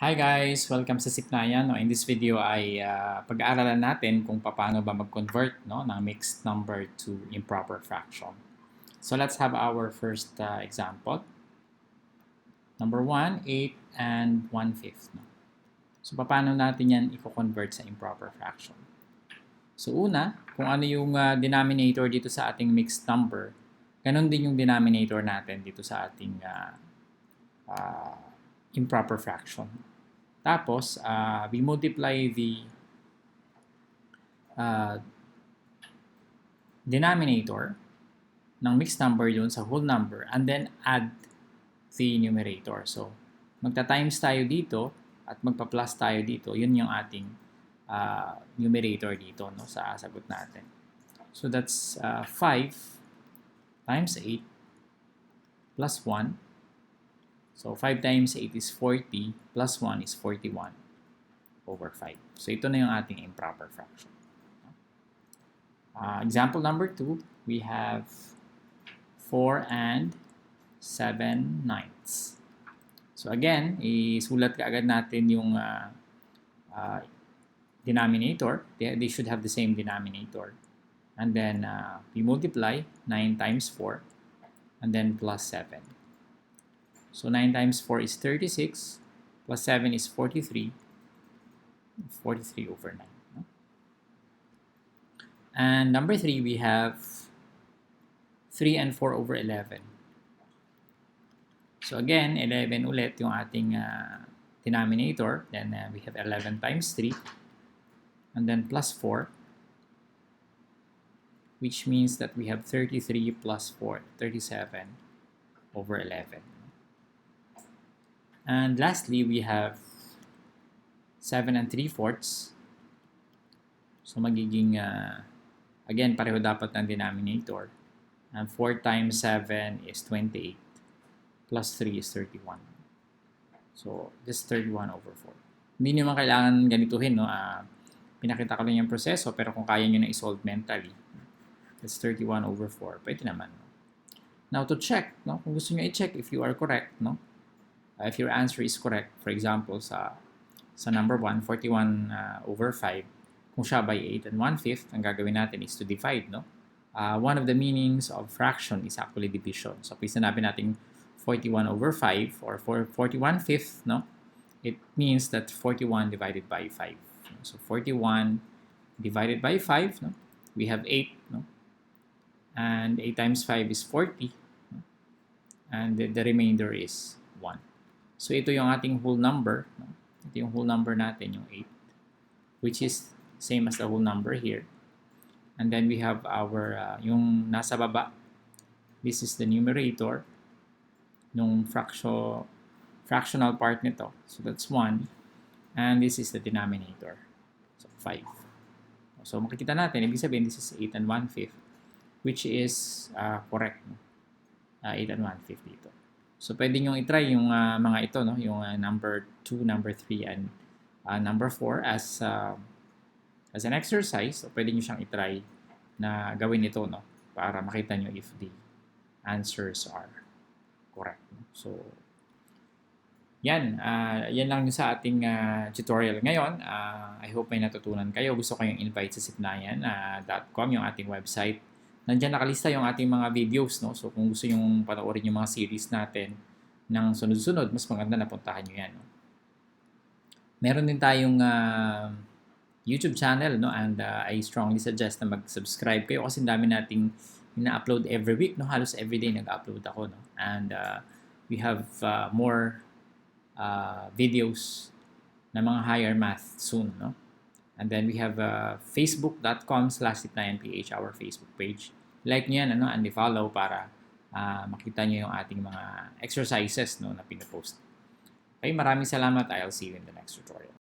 Hi guys! Welcome sa Sipnayan. In this video ay pag-aaralan natin kung paano ba mag-convert ng mixed number to improper fraction. So let's have our first example. Number 1, 8 and 1/5. So paano natin yan i-convert sa improper fraction? So una, kung ano yung denominator dito sa ating mixed number, ganun din yung denominator natin dito sa ating improper fraction. Tapos, we multiply the denominator ng mixed number yun sa whole number and then add the numerator. So, magta-times tayo dito at magpa-plus tayo dito. Yun yung ating numerator dito sa sagot natin. So, that's 5 times 8 plus 1. So, 5 times 8 is 40, plus 1 is 41 over 5. So, ito na yung ating improper fraction. Example number 2, we have 4 and 7/9. So, again, isulat ka agad natin yung denominator. They should have the same denominator. And then, we multiply 9 times 4 and then plus 7. So 9 times 4 is 36, plus 7 is 43, 43 over 9. And number 3, we have 3 and 4 over 11. So again, 11 ulit yung ating denominator. Then we have 11 times 3, and then plus 4, which means that we have 33 plus 4, 37 over 11. And lastly, we have 7 and 3/4. So magiging, again, pareho dapat ng denominator. And 4 times 7 is 28. Plus 3 is 31. So, this 31 over 4. Hindi naman kailangan ganituhin, no? Pinakita ko lang yung proseso, pero kung kaya nyo na i-solve mentally, that's 31 over 4. Pwede naman. No? Now, to check, no? Kung gusto nyo i-check if you are correct, no? If your answer is correct, for example, sa number 1, 41 over 5, kung siya by 8 and 1/5, ang gagawin natin is to divide, no? One of the meanings of fraction is actually division. So, pag sinabi natin 41 over 5 or 41/5, no? It means that 41 divided by 5. So, 41 divided by 5, no? We have 8, no? And 8 times 5 is 40, no? And the remainder is 1. So, ito yung ating whole number. No? Ito yung whole number natin, yung 8, which is same as the whole number here. And then we have our, yung nasa baba, this is the numerator, nung fractional part nito. So, that's 1. And this is the denominator. So, 5. So, makikita natin, ibig sabihin, this is 8 and 1/5, which is correct. No? 8 and 1/5 dito. So, pwede nyo i-try yung mga ito, no? Yung number 2, number 3, and number 4 as an exercise. So, pwede nyo siyang i-try na gawin ito, no? Para makita nyo if the answers are correct. No? So, yan. Yan lang sa ating tutorial ngayon. I hope may natutunan kayo. Gusto kayong invite sa sipnayan.com, yung ating website. Nandiyan nakalista yung ating mga videos, no? So, kung gusto yung panoorin yung mga series natin ng sunod-sunod, mas maganda na puntahan nyo yan, no? Meron din tayong YouTube channel, no? And I strongly suggest na mag-subscribe kayo kasi dami nating ina-upload every week, no? Halos everyday nag-upload ako, no? And we have more videos na mga higher math soon, no? And then we have facebook.com/sipnayanph, our Facebook page. Like nyo yan, and i-follow para makita nyo yung ating mga exercises, no, na pinapost. Okay, maraming salamat. I'll see you in the next tutorial.